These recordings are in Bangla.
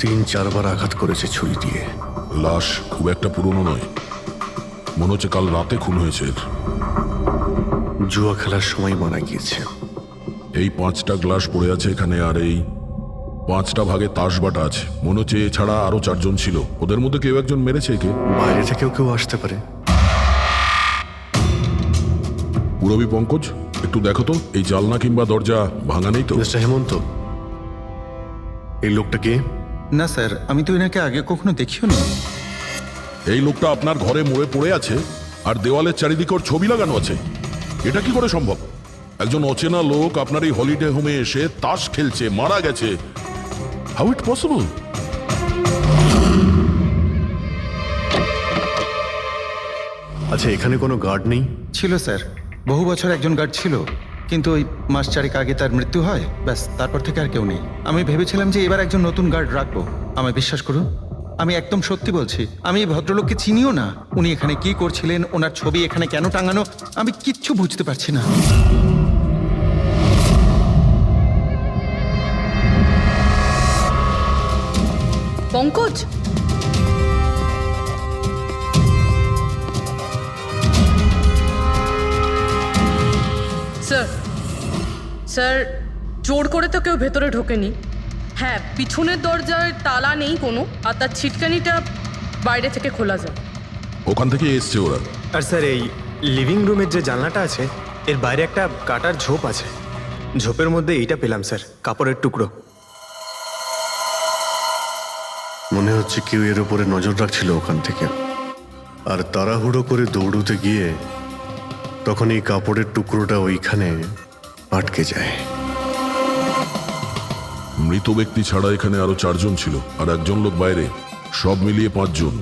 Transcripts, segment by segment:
3-4 বার আঘাত করেছে ছুরি দিয়ে। লাশ খুব একটা পুরনো নয়, মনে হচ্ছে কাল রাতে খুন হয়েছে এর। জুয়া খেলার সময় মারা গিয়েছে। এই 5টা গ্লাস পড়ে আছে এখানে, আর এই 5টা ভাগে তাস বাটা আছে। মনে হচ্ছে এছাড়া আরো 4 জন ছিল, ওদের মধ্যে কেউ একজন মেরেছে একে। বাইরে থেকেও কেউ আসতে পারে। পুরবী পঙ্কজ, একটু দেখো তো এই জালনা কিংবা দরজা ভাঙা নেই তো? মিস্টার হেমন্ত, এই লোকটা কে? না স্যার, আমি তো এনাকে আগে কখনো দেখিও নি। এই লোকটা আপনার ঘরে মরে পড়ে আছে, আর দেওয়ালের চারিদিকে ওর ছবি লাগানো আছে। এটা কি করে সম্ভব? একজন অচেনা লোক আপনার এই হলিডে হোমে এসে তাস খেলছে, মারা গেছে। How it possible? আচ্ছা, এখানে কোনো গার্ড নেই? ছিল স্যার, বহু বছর একজন গার্ড ছিল, কিন্তু ওই মাস চারেক আগে তার মৃত্যু হয়, ব্যাস তারপর থেকে আর কেউ নেই। আমি ভেবেছিলাম যে এবার একজন নতুন গার্ড রাখবো। আমায় বিশ্বাস করুন, আমি একদম সত্যি বলছি। আমি এই ভদ্রলোককে চিনিও না। উনি এখানে কি করছিলেন, ওনার ছবি এখানে কেন টাঙানো, আমি কিচ্ছু বুঝতে পারছি না। পঙ্কজ, স্যার স্যার, জোর করে তো কেউ ভেতরে ঢোকেনি। হ্যাঁ, পিছনের দরজায় তালা নেই কোনো, আর তার ছিটকানিটা বাইরে থেকে খোলা যায়। ওখান থেকে এসছে ওরা। আর স্যার, এই লিভিং রুমের যে জানলাটা আছে এর বাইরে একটা কাটার ঝোপ আছে। ঝোপের মধ্যে এইটা পেলাম স্যার, কাপড়ের টুকরো। মনে হচ্ছে কেউ এর উপরে নজর রাখছিল ওখান থেকে, আর তাড়াহুড়ো করে দৌড়তে গিয়ে তখন এই কাপড়ের টুকরোটা ওইখানে আটকে যায়। মৃত ব্যক্তি ছাড়া এখানে আরো 4 জন ছিল, আর একজন লোক বাইরে, সব মিলিয়ে 5 জন।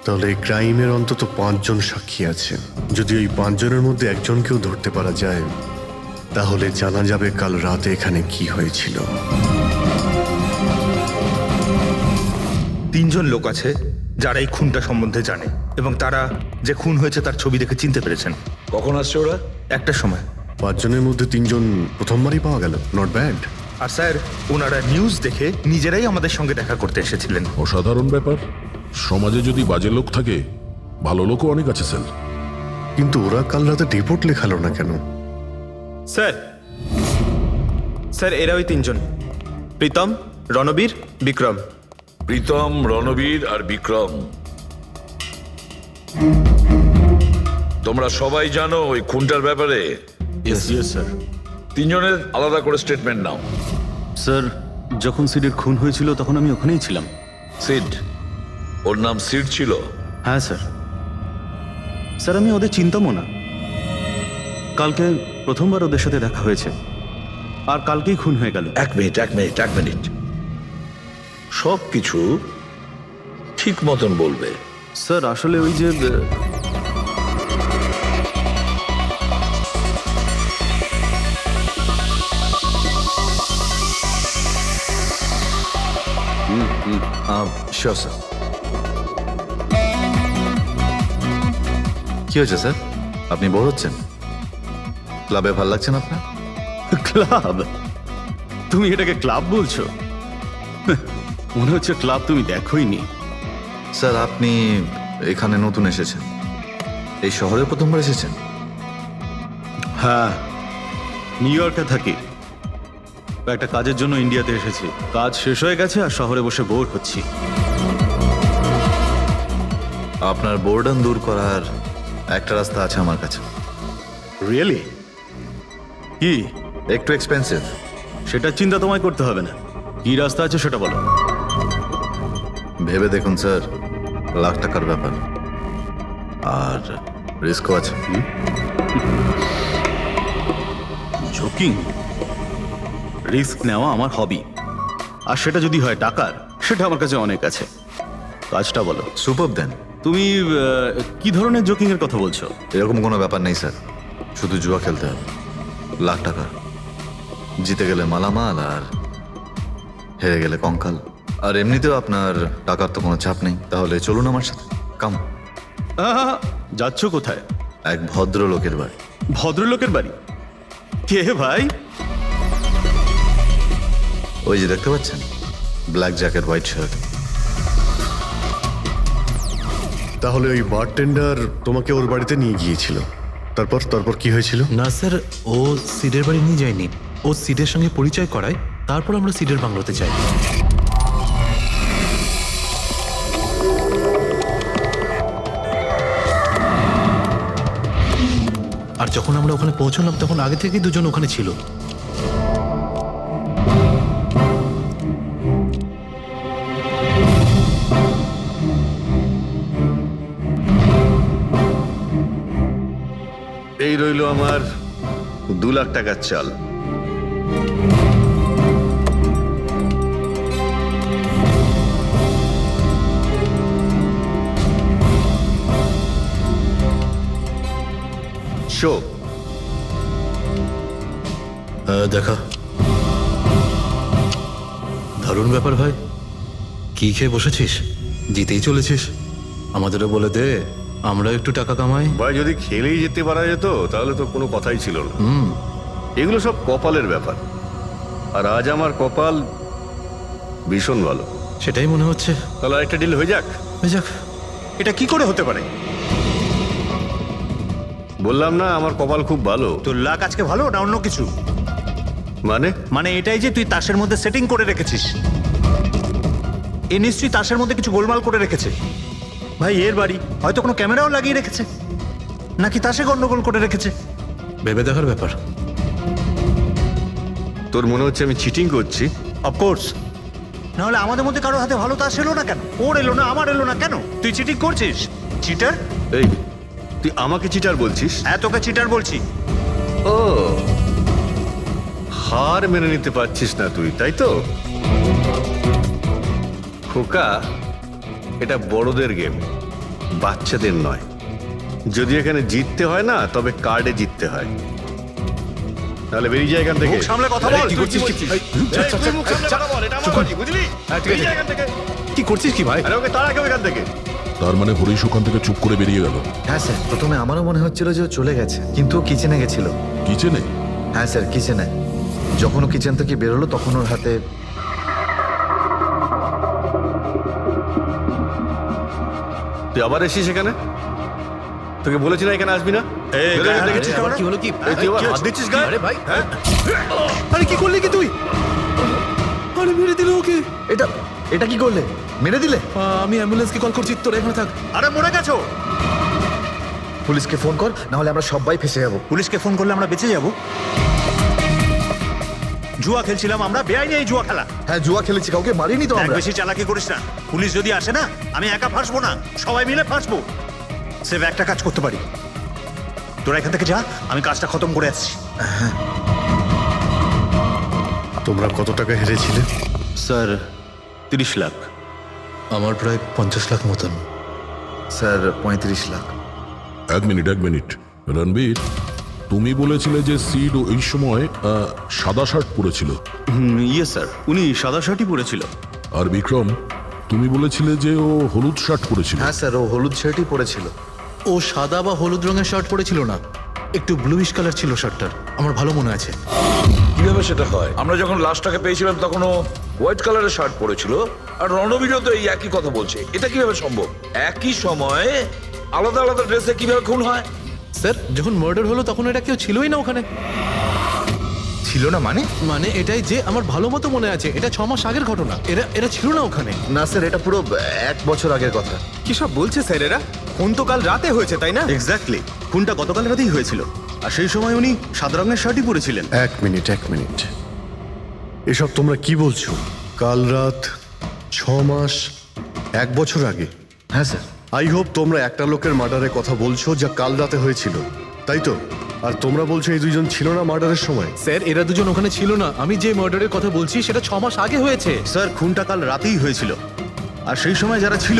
তাহলে এই ক্রাইমের অন্তত 5 জন সাক্ষী আছে। যদি ওই 5 জনের মধ্যে একজনকেও ধরতে পারা যায়, তাহলে জানা যাবে কাল রাতে এখানে কি হয়েছিল। 3 জন লোক আছে যারা এই খুনটা সম্বন্ধে জানে, এবং তারা যে খুন হয়েছে তার ছবি দেখে চিনতে পেরেছেন। কখন আসছে ওরা? একটা সময়। 5 জনের মধ্যে 3 জন প্রথমবারই পাওয়া গেল, নট ব্যাড। আর স্যার, ওনারা নিউজ দেখে নিজেরাই আমাদের সঙ্গে দেখা করতে এসেছিলেন। অসাধারণ ব্যাপার। সমাজে যদি বাজে লোক থাকে, ভালো লোকও অনেক আছে স্যার। কিন্তু ওরা কাল রাতে রিপোর্ট লেখালো না কেন? স্যার স্যার, এরা ওই 3 জন, প্রীতম, রণবীর, বিক্রম। প্রীতম, রণবীর আর বিক্রম। তোমরা সবাই জানো ওই খুনটার ব্যাপারে? স্যার। 3 জনের আলাদা করে স্টেটমেন্ট নাও। স্যার, যখন সিডের খুন হয়েছিল তখন আমি ওখানেই ছিলাম। সিড? ওর নাম সিড ছিল? হ্যাঁ স্যার। স্যার, আমি ওদের চিনতামও না। কালকে প্রথমবার ওদের সাথে দেখা হয়েছে, আর কালকেই খুন হয়ে গেল। এক মিনিট। সব কিছু ঠিক মতন বলবে। স্যার, আসলে ওই যে শিওর স্যার। কি হয়েছে স্যার? আপনি বোর হচ্ছেন? ক্লাবে ভাল লাগছে না আপনার? ক্লাব? তুমি এটাকে ক্লাব বলছো? মনে হচ্ছে ক্লাব তুমি দেখোইনি। স্যার, আপনি এখানে নতুন এসেছেন, এই শহরে প্রথমবার এসেছেন? হ্যাঁ, নিউ ইয়র্কে থাকি। একটা কাজের জন্য ইন্ডিয়াতে এসেছি। কাজ শেষ হয়ে গেছে আর শহরে বসে বোর হচ্ছি। আপনার বোর্ডন দূর করার একটা রাস্তা আছে আমার কাছে। রিয়েলি? কি? একটু এক্সপেন্সিভ। সেটা চিন্তা তোমায় করতে হবে না। কি রাস্তা আছে সেটা বলো। ভেবে দেখুন স্যার, লাখ টাকার ব্যাপার, আর রিস্কও আছে। জোকিং? রিস্ক নেওয়া আমার হবি, আর সেটা যদি হয় টাকার, সেটা আমার কাছে অনেক আছে। কাজটা বলো। সুপার দেন। তুমি কি ধরনের জোকিং এর কথা বলছো? এরকম কোনো ব্যাপার নেই স্যার, শুধু জুয়া খেলতে হবে। লাখ টাকা, জিতে গেলে মালামাল, আর হেরে গেলে কঙ্কাল। আর এমনিতেও আপনার টাকার তো কোনো চাপ নেই। তাহলে চলুন আমার সাথে, কাম। যাচ্ছ কোথায়? এক ভদ্রলোকের বাড়ি। ভদ্রলোকের বাড়ি? কে ভাই? ওই যে দেখতে পাচ্ছেন, ব্ল্যাক জ্যাকেট হোয়াইট শার্ট। তাহলে ওই বারটেন্ডার তোমাকে ওর বাড়িতে নিয়ে গিয়েছিল, তারপর তারপর কি হয়েছিল? না স্যার, ও সিডের বাড়ি নিয়ে যায়নি, ও সিডের সঙ্গে পরিচয় করায়, তারপর আমরা সিডের বাংলোতে যাই। আর যখন আমরা ওখানে পৌঁছলাম তখন আগে থেকেই দুজন ওখানে ছিল। এই রইল আমার 2 লাখ টাকার চাল। শো দেখা, দারুণ ব্যাপার ভাই। কি খেয়ে বসেছিস? জিতেই চলেছিস, আমাদেরও বলে দে, আমরা একটু টাকা কামাই। ভাই যদি খেলেই যেতে পারা যেত তাহলে তো কোনো কথাই ছিল না। এগুলো সব কপালের ব্যাপার, আর আজ আমার কপাল ভীষণ ভালো। সেটাই মনে হচ্ছে। তাহলে আরেকটা ডিল হয়ে যাক। হয়ে যাক। এটা কি করে হতে পারে? বললাম না আমার কপাল খুব ভালো। তোর লাক আজকে ভালো না অন্য কিছু? মানে এটাই যে তুই তাসের মধ্যে সেটিং করে রেখেছিস। এ নিশ্চয়ই তাসের মধ্যে কিছু গোলমাল করে রেখেছে। ভাই এর বাড়ি হয়তো কোনো ক্যামেরাও লাগিয়ে রেখেছে, নাকি তাসে গন্ডগোল করে রেখেছে। ভেবে দেখার ব্যাপার। তোর মনে হচ্ছে আমি চিটিং করছি? অফকোর্স, নাহলে আমাদের মধ্যে কারো হাতে ভালো তাস এলো না কেন? ওর এলো না, আমার এলো না কেন? তুই চিটিং করছিস, চিটার। এই তুই আমাকে চিটার বলছিস? হ্যাঁ, তোকে চিটার বলছি। ও, হার মেনে নিতে পারছিস না তুই, তাই তো? খোকা, এটা বড়দের গেম, বাচ্চাদের নয়। যদি এখানে জিততে হয় না, তবে কার্ডে জিততে হয়। তাহলে বেরিয়ে যায় এখান থেকে। মুখ সামলে কথা বল। কি করছিস? কি করছিস কি ভাই? আরে ওকে তাড়া কেউ এখান থেকে। তার মানে হরিশ ওখান থেকে চুপ করে বেরিয়ে গেল। হ্যাঁ স্যার, প্রথমে আমারও মনে হচ্ছিল যে ও চলে গেছে, কিন্তু ও কিচেনে গেছিল। কিচেনে? হ্যাঁ স্যার, কিচেনে। যখন ও কিচেন থেকে বেরোলো তখন ওর হাতে তুই আবার এসিস এখানে? তোকে বলেছি না এখানে আসবি না? বেরো এখান থেকে। কি হলো কি? এই তুই আবার হাত দিচ্ছিস গায়ে? আরে ভাই, আরে কি করলি কি তুই? আরে মেরে দিল ওকে। এটা এটা কি করলে? মেরে দিলে? আমি অ্যাম্বুলেন্সকে কল করছি, তোরা এখানে থাক। আরে মরে গেছো? পুলিশকে ফোন কর, না হলে আমরা সবাই ফেসে যাবো। পুলিশকে ফোন করলে আমরা বেঁচে যাব? জুয়া খেলছিলাম আমরা, বেআইনি এই জুয়া খেলা। হ্যাঁ, জুয়া খেলেছি, কাউকে মারিনি তো এক আমরা। বেশি চালাকি করিস না। পুলিশ যদি আসে না, আমি একা ফাঁসবো না, সবাই মিলে ফাঁসবো। সেভ একটা কাজ করতে পারি, তোরা এখান থেকে যা, আমি কাজটা খতম করে আসছি। তোমরা কত টাকা হেরেছিলে? স্যার 30 লাখ। আমার প্রায় 50 লাখ মতন। স্যার 35 লাখ। এক মিনিট রণবীর, তুমি বলেছিলে যে সিড ওই সময় সাদা শার্ট পরেছিল। ইয়ে স্যার, উনি সাদা শার্টই পরেছিল। আর বিক্রম, তুমি বলেছিলে যে ও হলুদ শার্ট পরেছিল। হ্যাঁ স্যার, ও হলুদ শার্টই পরেছিল। ও সাদা বা হলুদ রঙের শার্ট পরেছিল না, একটু ব্লুইশ কালার ছিল শার্টটার, আমার ভালো মনে আছে। কিভাবে সেটা হয়? আমরা যখন লাশটাকে পেয়েছিলাম তখন ও হোয়াইট কালারের শার্ট পরেছিল, আর রণবীরও তো এই একই কথা বলছে। এটা কিভাবে সম্ভব? একই সময়ে আলাদা আলাদা ড্রেসে কিভাবে খুন হয়? স্যার, যখন মার্ডার হলো তখন এটা কেউ ছিলই না ওখানে। ছিল না মানে? মানে এটাই যে আমার ভালো মতো মনে আছে, এটা 6 মাস আগের ঘটনা। এরা ছিল না ওখানে। না স্যার, এটা পুরো 1 বছর আগের কথা। কি সব বলছে স্যার এরা? খুন তো কাল রাতে হয়েছে, তাই না? এক্স্যাক্টলি, খুনটা গতকাল রাতেই হয়েছিল। আর সেই সময় উনি সাদা রঙের শার্টই পরেছিলেন। এক মিনিট, এসব তোমরা কি বলছো? কাল রাত, 6 মাস, 1 বছর আগে? হ্যাঁ স্যার। আই হোপ তোমরা একটা লোকের মার্ডারের কথা বলছো যা কাল রাতে হয়েছিল, তাই তো? আর তোমরা বলছো এই দুইজন ছিল না মার্ডারের সময়? স্যার, এরা দুজন ওখানে ছিল না। আমি যে মার্ডারের কথা বলছি সেটা 6 মাস আগে হয়েছে। স্যার, খুনটা কাল রাতেই হয়েছিল। আর সেই সময় যারা ছিল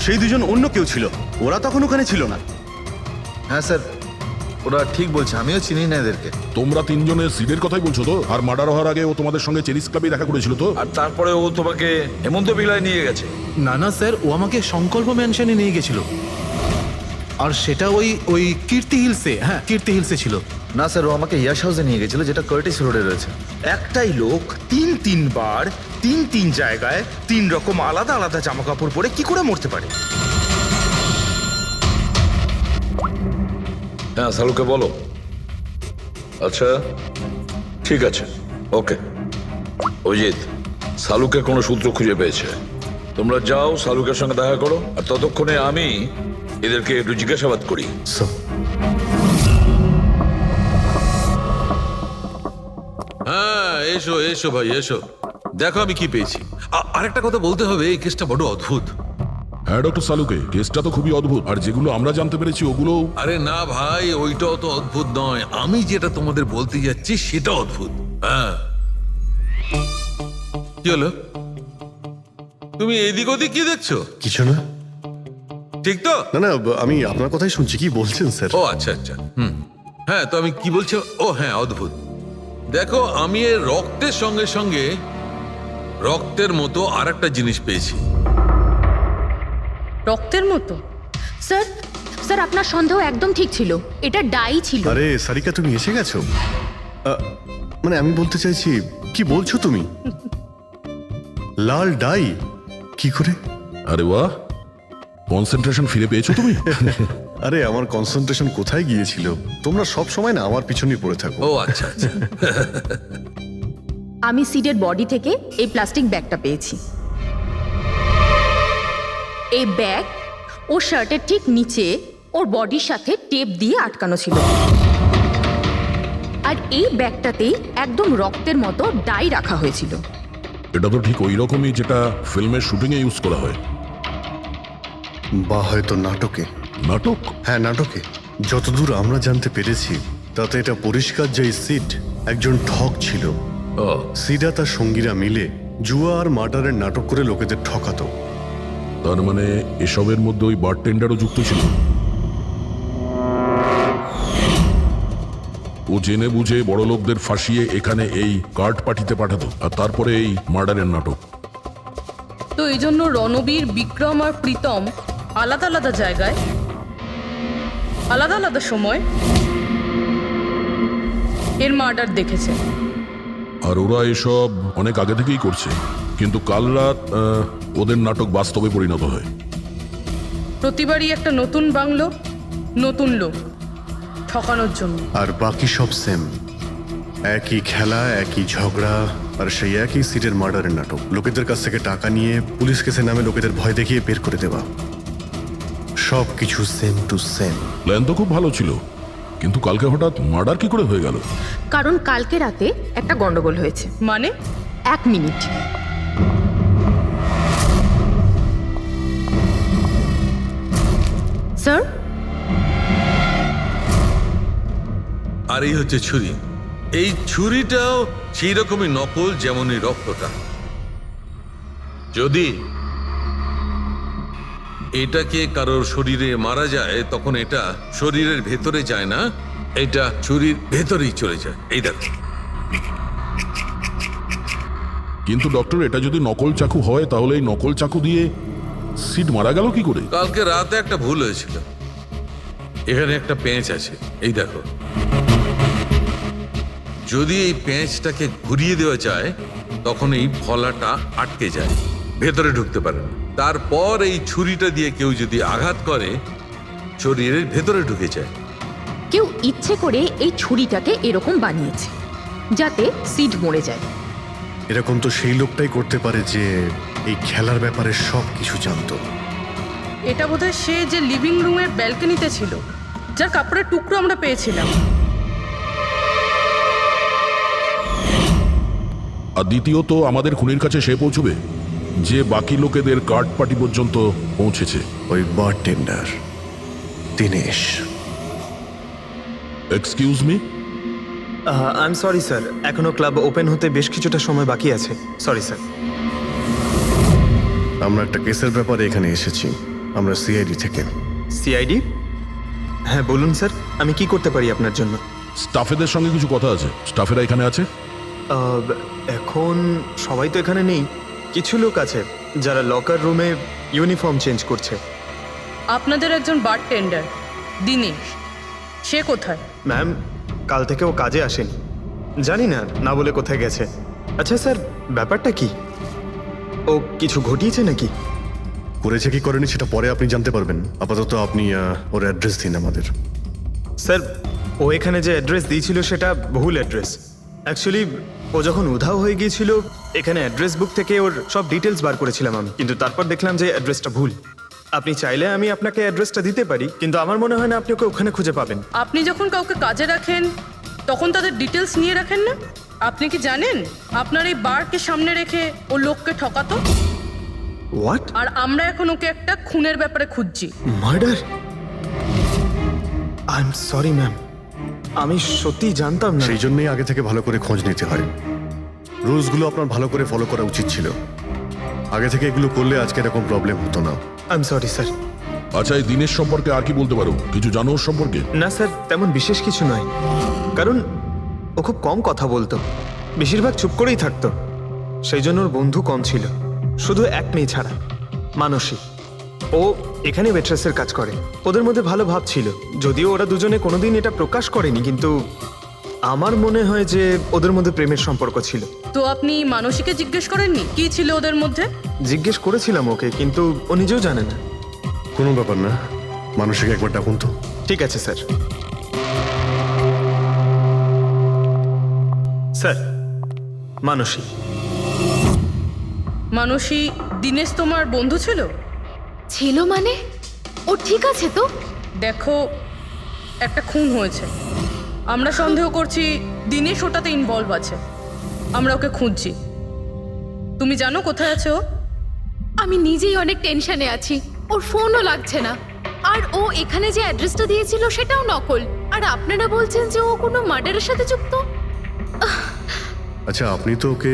সেই দুজন অন্য কেউ ছিল, ওরা তখন ওখানে ছিল না। হ্যাঁ স্যার, ওরা ঠিক বলছে, আমিও চিনি না এদেরকে। তোমরা তিনজনের সিডের কথাই বলছো তো? আর মার্ডার হওয়ার আগে ও তোমাদের সঙ্গে চেরিস ক্লাবে দেখা করেছিল তো? আর তারপরে ও তোমাকে হেমন্ত বিলায় নিয়ে গেছে। না স্যার, ও আমাকে সংকল্প ম্যানশনে নিয়ে গেছিল। আর সেটা ওই কীর্তি হিলসে, হ্যাঁ কীর্তি হিলসে ছিল। না স্যার, ও আমাকে ইয়াশ হাউসে নিয়ে গেছিল, যেটা কার্টিস রোডে রয়েছে। একটাই লোক তিনবার তিন জায়গায় 3 রকম আলাদা আলাদা জামা কাপড় পরে কি করে মরতে পারে? হ্যাঁ সালুকে বলো। আচ্ছা ঠিক আছে, ওকে। অজিত, সালুকে কোনো সূত্র খুঁজে পেয়েছে। তোমরা যাও সালুকের সঙ্গে দেখা করো, আর ততক্ষণে আমি এদেরকে একটু জিজ্ঞাসাবাদ করি। হ্যাঁ, এসো এসো ভাই এসো, দেখো আমি কি পেয়েছি। আরেকটা কথা বলতে হবে, এই কেসটা বড় অদ্ভুত। হ্যাঁ ডক্টর সালুকে, কেসটা তো খুবই অদ্ভুত, আর যেগুলো আমরা জানতে পেরেছি ওগুলো। আরে না ভাই, ওইটাও তো অদ্ভুত নয়, আমি যেটা তোমাদের বলতে যাচ্ছি সেটা অদ্ভুত। হ্যাঁ, কি হলো? তুমি এদিক ওদিক কি দেখছো? কিছু না। ঠিক তো? না না, আমি আপনার কথাই শুনছি। কি বলছেন স্যার? ও আচ্ছা আচ্ছা, হ্যাঁ, তো আমি কি বলছি? ও হ্যাঁ, অদ্ভুত। দেখো, আমি এর রক্তের সঙ্গে সঙ্গে রক্তের মতো আর একটা জিনিস পেয়েছি। রক্তের মতো? স্যার স্যার আপনার সন্দেহ একদম ঠিক ছিল, এটা ডাই ছিল। আরে সারিকা, তুমি এসে গেছো? মানে আমি বলতে চাইছি, কি বলছো তুমি? লাল ডাই? কি করে? আরে বাহ, কনসেন্ট্রেশন ফিরে পেয়েছো তুমি? আরে আমার কনসেন্ট্রেশন কোথায় গিয়েছিল? তোমরা সব সময় না আমার পিছনেই পড়ে থাকো। ও আচ্ছা আচ্ছা। আমি সিডের বডি থেকে এই প্লাস্টিক ব্যাগটা পেয়েছি। এই ব্যাগ ওর শার্টের ঠিক নিচে ওর বডির সাথে টেপ দিয়ে আটকানো ছিল, আর এই ব্যাগটাতেই একদম রক্তের মতো ডাই রাখা হয়েছিল। এটা তো ঠিক ওই রকমই যেটা ফিল্মের শুটিং এ ইউজ করা হয়। বা হয়তো নাটকে। নাটক? হ্যাঁ নাটকে। যতদূর আমরা জানতে পেরেছি তাতে এটা পরিষ্কার যে সিড একজন ঠক ছিল। সিডা তার সঙ্গীরা মিলে জুয়া আর মার্ডারের নাটক করে লোকেদের ঠকাতো। তার মানে এসবের মধ্যে ওই বারটেন্ডারও যুক্ত ছিল। ও জেনে বুঝে বড় লোকদের ফাঁসিয়ে এখানে এই কার্ড পার্টিতে পাঠাতো, আর তারপরে এই মার্ডারের নাটক। তো এই জন্য রণবীর, বিক্রম আর প্রীতম আলাদা আলাদা জায়গায় আলাদা আলাদা সময় এর মার্ডার দেখেছে। আর ওরা এসব অনেক আগে থেকেই করছে, কিন্তু কাল রাত ওদের নাটক বাস্তবে পরিণত হয়। প্রতিবারই একটা নতুন বাংলো, নতুন লোক ঠকানোর জন্য। আর বাকি সব সেম, একই খেলা, একই ঝগড়া, আর সেই একই সিটের মার্ডারের নাটক। লোকেদের কাছ থেকে টাকা নিয়ে পুলিশ কেসে নামে লোকেদের ভয় দেখিয়ে বের করে দেওয়া। সব কিছু সেম টু সেম। প্ল্যান তো খুব ভালো ছিল, কিন্তু কালকে হঠাৎ মার্ডার কি করে হয়ে গেল? কারণ কালকে রাতে একটা গন্ডগোল হয়েছে। মানে? 1 মিনিট। স্যার, আর এই হচ্ছে ছুরি। এই ছুরিটাও সেই রকমই নকল যেমনই রক্তটা। যদি এটাকে কারোর শরীরে মারা যায় তখন এটা শরীরের ভেতরে যায় না, এটা ছুরির ভেতরেই চলে যায়। এই দেখো। কিন্তু ডক্টর, এটা যদি নকল চাকু হয় তাহলে এই নকল চাকু দিয়ে সিড মারা গেল কি করে? কালকে রাতে একটা ভুল হয়েছিল। এখানে একটা পেঁচ আছে, এই দেখো। যদি এই পেঁচটাকে ঘুরিয়ে দেওয়া যায় তখন এই ফলাটা আটকে যায়, ভেতরে ঢুকতে পারে না। তারপর এই ছুরিটা দিয়ে কেউ যদি আঘাত করে শরীরের ভেতরে ঢুকে যায়। কেউ ইচ্ছে করে এই ছুরিটাকে এরকম বানিয়েছে যাতে সিড মরে যায়। এরকম তো সেই লোকটাই করতে পারে যে এই খেলার ব্যাপারে সব কিছু জানতো। এটা বোধহয় সে যে লিভিং রুমের ব্যালকনিতে ছিল, যার কাপড়ের টুকরো আমরা পেয়েছিলাম। আর দ্বিতীয়ত, আমাদের খুনির কাছে সে পৌঁছবে যে বাকি লোকেদের কার্ড পার্টি পর্যন্ত পৌঁছেছে। ওই bartender Dinesh. Excuse me? I am sorry sir, এখনো ক্লাব ওপেন হতে বেশ কিছুটা সময় বাকি আছে। Sorry sir. আমরা একটা কেসের ব্যাপারে এখানে এসেছি। আমরা সিআইডি থেকে। সিআইডি? হ্যাঁ বলুন স্যার, আমি কি করতে পারি আপনার জন্য? স্টাফেদের সঙ্গে কিছু কথা আছে। স্টাফেরা এখানে আছে? এখন সবাই তো এখানে নেই, কিছু লোক আছে যারা লকার রুমে ইউনিফর্ম চেঞ্জ করছে। আপনাদের একজন বারটেন্ডার দিনেশ, সে কোথায়? ম্যাম, কাল থেকে ও কাজে আসেনি। জানি না, না বলে কোথায় গেছে। আচ্ছা স্যার, ব্যাপারটা কি? ও কিছু ঘটিয়েছে নাকি? করেছে কি করেনি সেটা পরে আপনি জানতে পারবেন। আপাতত আপনি ওর অ্যাড্রেস দিন আমাদের। স্যার, ও এখানে যে অ্যাড্রেস দিয়েছিল সেটা ভুল অ্যাড্রেস। অ্যাকচুয়ালি ও যখন উধাও হয়ে গিয়েছিল, এখানে অ্যাড্রেস বুক থেকে ওর সব ডিটেলস বার করেছিলাম আমি, কিন্তু তারপর দেখলাম যে অ্যাড্রেসটা ভুল। আপনি চাইলে আমি আপনাকে অ্যাড্রেসটা দিতে পারি, কিন্তু আমার মনে হয় না আপনি ওকে ওখানে খুঁজে পাবেন। আপনি যখন কাউকে কাজে রাখেন তখন তাদের ডিটেলস নিয়ে রাখেন না? আপনি কি জানেন আপনার এই বারকে সামনে রেখে ও লোককে ঠকাতো? হোয়াট? আর আমরা এখন ওকে একটা খুনের ব্যাপারে খুঁজছি। Murder? I am sorry ma'am, আমি সত্যিই জানতাম না। সেই জন্যই আগে থেকে ভালো করে খোঁজ নিতে হয়। রুলসগুলো আপনার ভালো করে ফলো করা উচিত ছিল। আগে থেকে এগুলো করলে আজকে এরকম প্রবলেম হতো না। I am sorry sir. আচ্ছা, এই দিনের সম্পর্কে আর কি বলতে পারো? কিছু জানো ওর সম্পর্কে? না স্যার, তেমন বিশেষ কিছু নয়, কারণ ও খুব কম কথা বলতো, বেশিরভাগ চুপ করেই থাকতো। সেই জন্য ওর বন্ধু কম ছিল, শুধু এক মেয়ে ছাড়া, মানসী। ও এখানে ওয়েট্রেসের কাজ করে। ওদের মধ্যে ভালো ভাব ছিল, যদিও ওরা দুজনে কোনোদিন এটা প্রকাশ করেনি, কিন্তু আমার মনে হয় যে ওদের মধ্যে প্রেমের সম্পর্ক ছিল। তো আপনি মানসীকে জিজ্ঞেস করেননি কি ছিল ওদের মধ্যে? জিজ্ঞেস করেছিলাম ওকে, কিন্তু ও নিজেও জানে না। কোনো ব্যাপার না, মানুষকে একবার ডাকুন তো। ঠিক আছে স্যার। স্যার, মানসী। মানসী দিনেশ তোমার বন্ধু ছিল? ছিল মানে? ও ঠিক আছে তো? দেখো, একটা খুন হয়েছে, আমরা সন্দেহ করছি দিনেশ ওটাতে ইনভলভ আছে। আমরা ওকে খুঁজছি। তুমি জানো কোথায় আছে ও? আমি নিজেই অনেক টেনশনে আছি, ওর ফোনও লাগছে না। আর ও এখানে যে অ্যাড্রেসটা দিয়েছিল সেটাও নকল। আর আপনারা বলছেন যে ও কোনো মার্ডারের সাথে যুক্ত? আচ্ছা, আপনি তো ওকে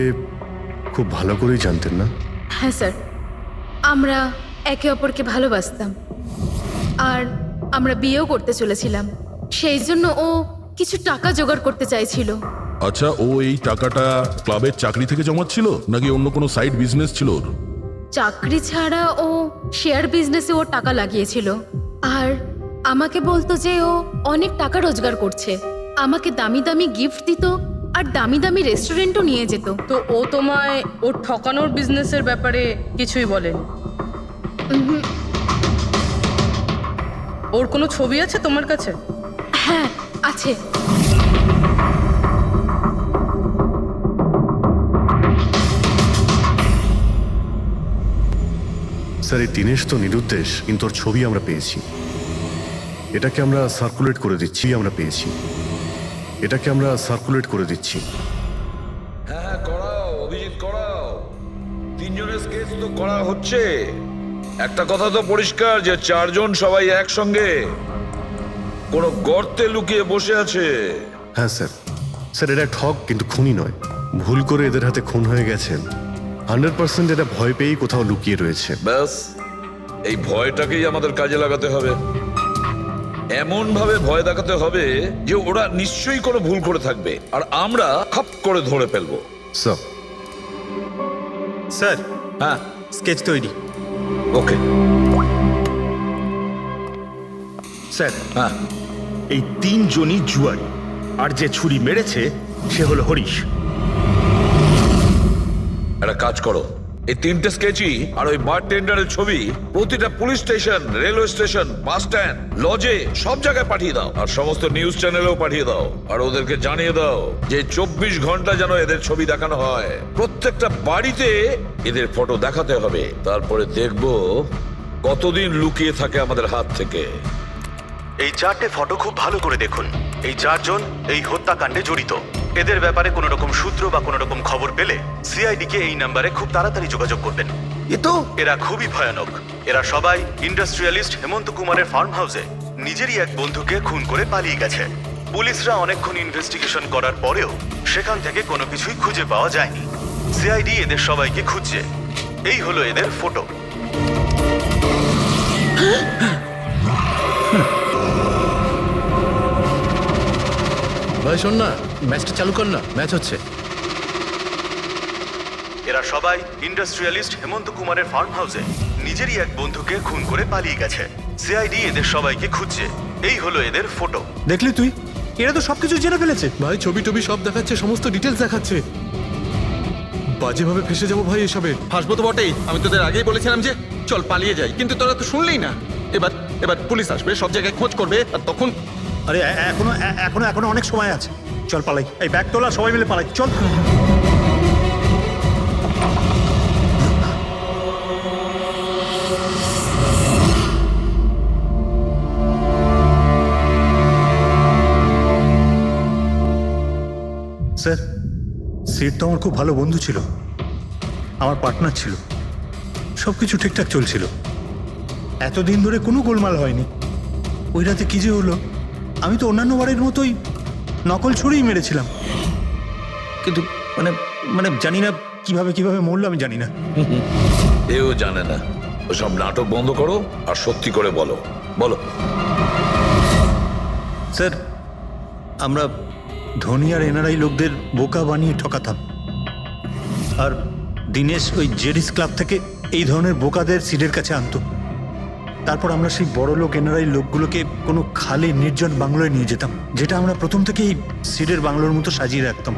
খুব ভালো করেই জানতেন না? হ্যাঁ স্যার, আমরা একে অপরকে ভালোবাসতাম, আর আমরা বিয়েও করতে চলেছিলাম। সেই জন্য ও কিছু টাকা জোগাড় করতে চাইছিল। আচ্ছা, ও এই টাকাটা ক্লাবের চাকরি থেকে জমাচ্ছিল নাকি অন্য কোনো সাইড বিজনেস ছিল ওর? চাকরি ছাড়া ও শেয়ার বিজনেসে ও টাকা লাগিয়েছিল। আর আমাকে বলতো যে ও অনেক টাকা রোজগার করছে, আমাকে দামি দামি গিফট দিত আর দামি দামি রেস্টুরেন্টও নিয়ে যেত। তো ও তোমায় ওর ঠকানোর বিজনেসের ব্যাপারে কিছুই বলেনি? ওর কোনো ছবি আছে তোমার কাছে? হ্যাঁ আছে। স্যার, এই দিনেশ তো নিরুদ্দেশ, কিন্তু ওর ছবি আমরা পেয়েছি। এটাকে আমরা সার্কুলেট করে দিচ্ছি। এটাকে আমরা সার্কুলেট করে দিচ্ছি। হ্যাঁ, করাও অভিজিৎ, করাও। তিনজনের স্কেচ তো করা হচ্ছে। একটা কথা তো পরিষ্কার যে চারজন সবাই একসঙ্গে কোনো গর্তে লুকিয়ে বসে আছে। হ্যাঁ স্যার। স্যার, এটা ঠক কিন্তু খুনি নয়। ভুল করে এদের হাতে খুন হয়ে গেছেন। 100% এটা ভয় পেয়েই কোথাও লুকিয়ে রয়েছে। ব্যাস, এই ভয়টাকেই আমাদের কাজে লাগাতে হবে। এমন ভাবে ভয় দেখাতে হবে যে ওরা নিশ্চয়ই কোনো ভুল করে থাকবে, আর আমরা খপ করে ধরে ফেলবো। স্যার। স্যার, হ্যাঁ, স্কেচ তৈরি। ওকে স্যার, হ্যাঁ, এই তিনজনই জুয়ারি, আর যে ছুরি মেরেছে সে হলো হরিশ। একটা কাজ করো, এই তিনটে স্কেচই আর ওই বার টেন্ডারের ছবি প্রতিটা police station, railway station, bus stand, লজে সব জায়গায় পাঠিয়ে দাও, আর সমস্ত নিউজ চ্যানেলেও পাঠিয়ে দাও। আর ওদেরকে জানিয়ে দাও যে 24 ঘন্টা যেন এদের ছবি দেখানো হয়। প্রত্যেকটা বাড়িতে এদের ফটো দেখাতে হবে। তারপরে দেখবো কতদিন লুকিয়ে থাকে আমাদের হাত থেকে। এই 4টে ফটো খুব ভালো করে দেখুন। এই 4জন এই হত্যাকাণ্ডে জড়িত। এদের ব্যাপারে কোনো রকম সূত্র বা কোনো রকম খবর পেলে সিআইডি কে এই নাম্বারে খুব তাড়াতাড়ি যোগাযোগ করবেন। এরা খুবই ভয়ানক। এরা সবাই ইন্ডাস্ট্রিয়ালিস্ট হেমন্ত কুমারের ফার্ম হাউসে নিজেরই এক বন্ধুকে খুন করে পালিয়ে গেছে। পুলিশরা অনেকক্ষণ ইনভেস্টিগেশন করার পরেও সেখান থেকে কোনো কিছুই খুঁজে পাওয়া যায়নি। সিআইডি এদের সবাইকে খুঁজছে। এই হলো এদের ফটো। ভাই শোন না, ম্যাচটা চালু কর না, ম্যাচ হচ্ছে। এরা সবাই ইন্ডাস্ট্রিয়ালিস্ট হেমন্ত কুমারের ফার্ম হাউসে নিজেরই এক বন্ধুকে খুন করে পালিয়ে গেছে। সিআইডি এদের সবাইকে খুঁজছে। এই হলো এদের ফটো। দেখলি তুই, এরা তো সবকিছু জেনে ফেলেছে। ভাই ছবি টবি সব দেখাচ্ছে, সমস্ত ডিটেলস দেখাচ্ছে। বাজেভাবে ফেসে যাবো ভাই এসবে। হাসবো তো বটেই, আমি তোদের আগেই বলেছিলাম যে চল পালিয়ে যাই, কিন্তু তোরা তো শুনলেই না। এবার এবার পুলিশ আসবে, সব জায়গায় খোঁজ করবে, আর তখন আরে এখনো এখনো এখনো অনেক সময় আছে, চল পালাই। এই ব্যাগ তোলা, সবাই মিলে পালাই, চল। স্যার, সিট তো আমার খুব ভালো বন্ধু ছিল, আমার পার্টনার ছিল, সব কিছু ঠিকঠাক চলছিল, এতদিন ধরে কোনো গোলমাল হয়নি। ওই রাতে কি যে হলো, আমি তো অন্যান্য বারের মতোই নকল ছুরিই মেরেছিলাম, কিন্তু মানে মানে জানি না কিভাবে কিভাবে মরলো, আমি জানি না। এও জানে না। ওসব নাটক বন্ধ করো আর সত্যি করে বলো, বলো। স্যার, আমরা ধনী আর এনআরআই লোকদের বোকা বানিয়ে ঠকাতাম, আর দিনেশ ওই জেডিস ক্লাব থেকে এই ধরনের বোকাদের সিডের কাছে আনতো। তারপর আমরা সেই বড় লোক এনআরআই লোকগুলোকে কোনো খালি নির্জন বাংলোয় নিয়ে যেতাম, যেটা আমরা প্রথম থেকেই সিডের বাংলোর মতো সাজিয়ে রাখতাম।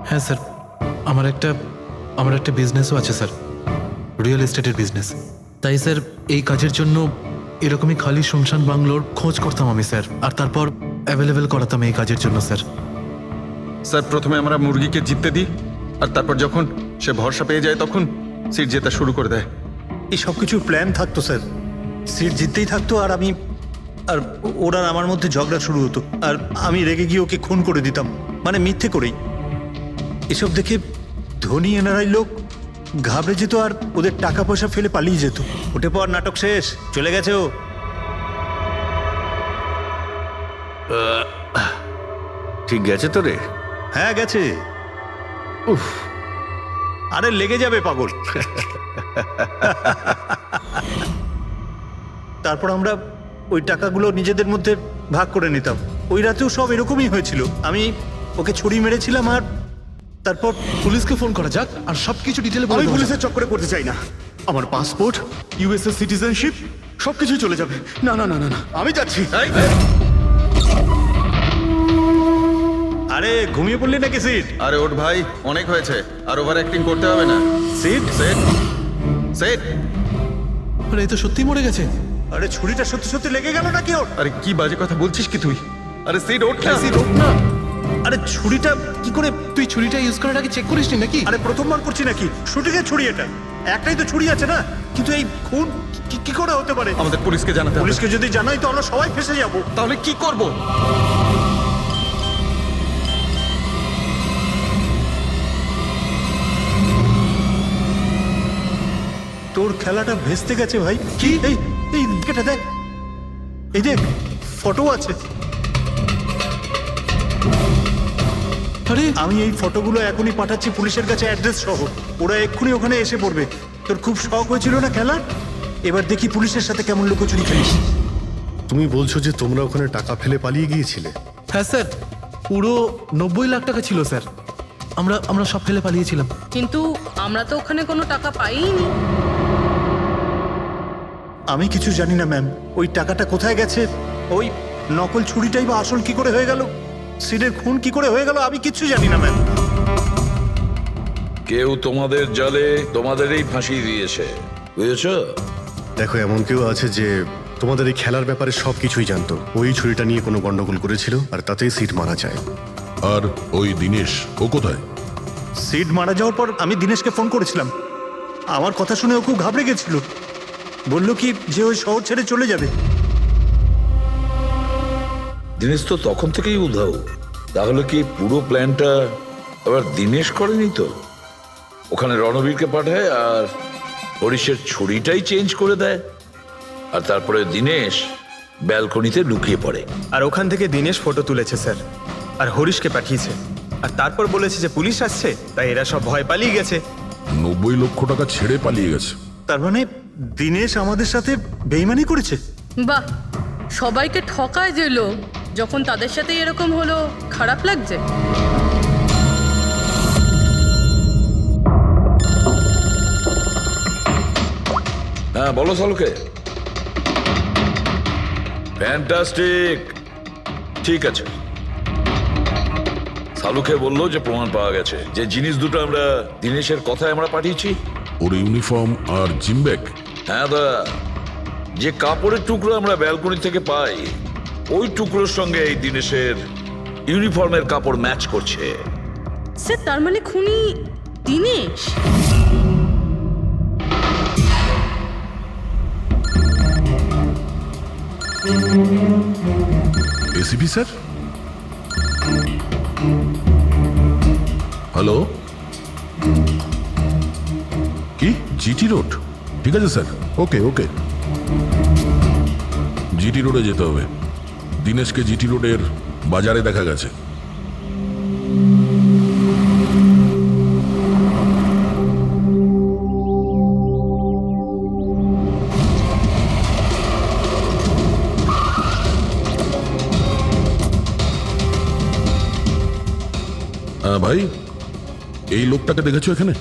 হ্যাঁ স্যার, আমার একটা বিজনেসও আছে স্যার, রিয়েল এস্টেটের বিজনেস। তাই স্যার এই কাজের জন্য এরকমই খালি শুনশান বাংলোর খোঁজ করতাম আমি স্যার, আর তারপর অ্যাভেলেবেল করাতাম এই কাজের জন্য স্যার। স্যার প্রথমে আমরা মুরগিকে জিততে দিই, আর তারপর যখন সে ভরসা পেয়ে যায় তখন সিট জেতা শুরু করে দেয়। এই সব কিছুর প্ল্যান থাকতো স্যার, সিট জিততেই থাকতো, আর আমি আর ওরা আমার মধ্যে ঝগড়া শুরু হতো, আর আমি রেগে গিয়ে ওকে খুন করে দিতাম, মানে মিথ্যে করেই। এসব দেখে ধনী এনআরআই লোক ঘাবড়ে যেত আর ওদের টাকা পয়সা ফেলে পালিয়ে যেত। ওঠে পর, নাটক শেষ, চলে গেছে ও। ঠিক গেছে তো রে? হ্যাঁ গেছে। উফ, আরে লেগে যাবে পাগল। তারপর আমরা ওই টাকাগুলো নিজেদের মধ্যে ভাগ করে নিতাম। ওই রাতেও সব এরকমই হয়েছিল, আমি ওকে ছুরি মেরেছিলাম, আর তারপর পুলিশকে ফোন করা যাক আর সবকিছু ডিটেলে বলে আমি দেবো স্যার। পুলিশের চক্করে পড়তে চাই না। আমার পাসপোর্ট, ইউএসএ সিটিজেনশিপ সবকিছু চলে যাবে। না না না না না, আমি যাচ্ছি। আরে ঘুমিয়ে পড়লি নাকি সিট? আরে ওঠ ভাই, অনেক হয়েছে, আর ওভার অ্যাক্টিং করতে হবে না। Sit set set. আরে এই তো সত্যি মরে গেছে। আরে ছুরিটা সত্যি সত্যি লেগে গেল নাকি ওর? আরে কি বাজে কথা বলছিস কি তুই? আরে সিট ওঠ না। সিট ওঠ না। আরে ছুরিটা কি করে? তুই ছুরিটা ইউজ করার আগে চেক করিসনি নাকি? আরে প্রথমবার করছি নাকি? শুটিংয়ের ছুরি এটা, একটাই তো ছুরি আছে না, কিন্তু এই খুন কি করে হতে পারে? আমাদের পুলিশকে জানাতে হবে। পুলিশকে যদি জানাই তো আমরা সবাই ফেসে যাব। তাহলে কি করব? তোর খেলাটা ভেস্তে গেছে ভাই। কি? এই এই এটা দেখ, এই দেখ, ফটো আছে। আরে আমি এই ফটোগুলো এখনই পাঠাচ্ছি পুলিশের কাছে, অ্যাড্রেস সহ। ওরা এক্ষুনি ওখানে এসে পড়বে। তোর খুব শখ হয়েছিল না খেলার, এবার দেখি পুলিশের সাথে কেমন লুকোচুরি খেলিস। তুমি বলছো যে তোমরা ওখানে টাকা ফেলে পালিয়ে গিয়েছিলে? হ্যাঁ স্যার, পুরো 90 লাখ টাকা ছিল স্যার। আমরা সব ফেলে পালিয়েছিলাম। কিন্তু আমরা তো ওখানে কোনো টাকা পাইনি। আমি কিছু জানি না ম্যাম, ওই টাকাটা কোথায় গেছে, ওই নকল ছুরিটাই বা আসল কি করে হয়ে গেল, সিডের খুন কি করে হয়ে গেল, আমি কিচ্ছু জানি না ম্যাম। কেউ তোমাদের জালে তোমাদেরই ফাঁসি দিয়েছে, বুঝেছো? দেখো, এমন কেউ আছে যে তোমাদের এই খেলার ব্যাপারে সব কিছুই জানতো। ওই ছুরিটা নিয়ে কোনো গন্ডগোল করেছিল, আর তাতেই সিট মারা যায়। আর ওই দিনেশ, ও কোথায়? সিড মারা যাওয়ার পর আমি দিনেশকে ফোন করেছিলাম, আমার কথা শুনে ও খুব ঘাবড়ে গেছিল, বলল কি যে ওই শহর ছেড়ে চলে যাবে। দিনেশ তো তখন থেকেই উধাও। তাহলে কি পুরো প্ল্যানটা আবার দিনেশ করেনি তো? ওখানে রণবীরকে পাঠায় আর হরিশের ছুরিটাই চেঞ্জ করে দেয়, আর তারপরে দিনেশ ব্যালকনিতে লুকিয়ে পড়ে। আর ওখান থেকে দিনেশ ফটো তুলেছে স্যার, আর হরিশকে পাঠিয়েছে, আর তারপর বলেছে যে পুলিশ আসছে, তাই এরা সব ভয় পালিয়ে গেছে। 90 লক্ষ টাকা ছেড়ে পালিয়ে গেছে। তার মানে দিনেশ আমাদের সাথে বেইমানি করেছে। বাহ, সবাইকে ঠকায় যে লোক, যখন তাদের সাথে এরকম হলো খারাপ লাগছে। হ্যাঁ বলো সালুকে। ফ্যান্টাস্টিক, ঠিক আছে। সালুকে বললো যে প্রমাণ পাওয়া গেছে, যে জিনিস দুটো আমরা দিনেশের কথায় আমরা পাঠিয়েছি। ওর ইউনিফর্ম আর জিম ব্যাগ। হ্যাঁ দা, যে কাপড়ের টুকরো আমরা ব্যালকনি থেকে পাই, ওই টুকরোর সঙ্গে এই দিনেশের ইউনিফর্মের কাপড় ম্যাচ করছে। স্যার তার মানে খুনি দিনেশ? এসিপি স্যার, হ্যালো, কি জিটি রোড? ঠিক আছে স্যার, ওকে ওকে। জিটি রোডে যেতে হবে। দিনেশকে জিটি রোডের বাজারে দেখা গেছে। ভাই, এই লোকটাকে দেখেছো এখানে?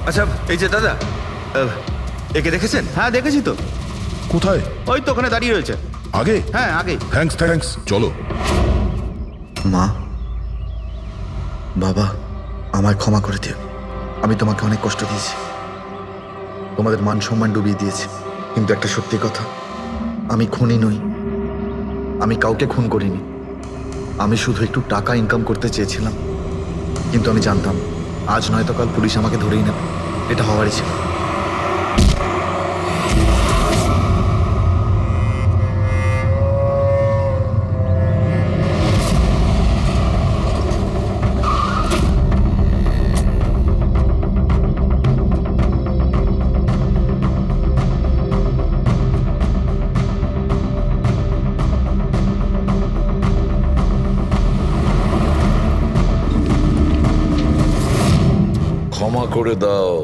আচ্ছা, এই যে দাদা, একে দেখেছেন? হ্যাঁ দেখেছি তো। কোথায়? ওই তো ওখানে দাঁড়িয়ে রয়েছে। আগে? হ্যাঁ আগে। থ্যাঙ্কস থ্যাঙ্কস, চলো। মা, বাবা, আমায় ক্ষমা করে দিও। আমি তোমাকে অনেক কষ্ট দিয়েছি, তোমাদের মান সম্মান ডুবিয়ে দিয়েছি। কিন্তু একটা সত্যি কথা, আমি খুনি নই, আমি কাউকে খুন করিনি। আমি শুধু একটু টাকা ইনকাম করতে চেয়েছিলাম, কিন্তু আমি জানতাম আজ নয়তো কাল পুলিশ আমাকে ধরেই নেবে। এটা হওয়ারই ছিল। ক্ষমা করে দাও,